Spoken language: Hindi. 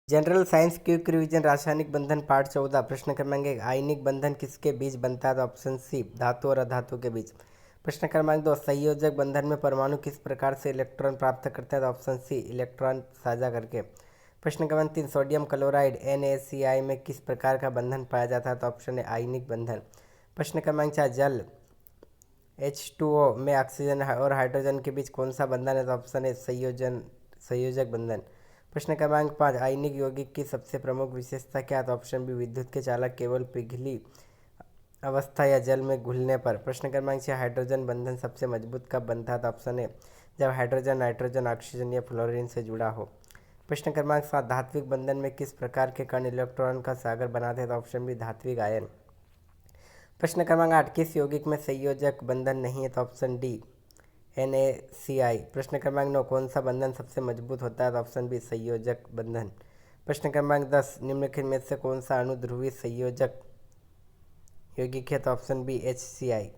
जनरल साइंस क्विक रिवीजन रासायनिक बंधन पार्ट 14 प्रश्न क्रमांक 1 आयनिक बंधन किसके बीच बनता है? तो ऑप्शन सी धातु और अधातु के बीच। प्रश्न क्रमांक 2 संयोजक बंधन में परमाणु किस प्रकार से इलेक्ट्रॉन प्राप्त करते हैं? तो ऑप्शन सी इलेक्ट्रॉन साझा करके। प्रश्न क्रमांक 3 सोडियम क्लोराइड NaCl में किस प्रकार का बंधन पाया जाता है? तो ऑप्शन है आयनिक बंधन। प्रश्न क्रमांक 4 जल H2O में ऑक्सीजन और हाइड्रोजन के बीच कौन सा बंधन है? तो ऑप्शन है संयोजक बंधन। प्रश्न क्रमांक 5 आयनिक यौगिक की सबसे प्रमुख विशेषता क्या है? तो ऑप्शन बी विद्युत के चालक केवल पिघली अवस्था या जल में घुलने पर। प्रश्न क्रमांक 6 हाइड्रोजन बंधन सबसे मजबूत कब बनता है? तो ऑप्शन है जब हाइड्रोजन नाइट्रोजन ऑक्सीजन या फ्लोरीन से जुड़ा हो। प्रश्न क्रमांक 7 धात्विक बंधन में किस प्रकार के कण इलेक्ट्रॉन का सागर बनाते हैं? तो ऑप्शन बी धात्विक आयन। प्रश्न क्रमांक 8 किस यौगिक में संयोजक बंधन नहीं है? तो ऑप्शन डी NaCl। प्रश्न क्रमांक 9 कौन सा बंधन सबसे मजबूत होता है? तो ऑप्शन बी संयोजक बंधन। प्रश्न क्रमांक 10 निम्नलिखित में से कौन सा अणु ध्रुवीय संयोजक यौगिक है? तो ऑप्शन बी HCl।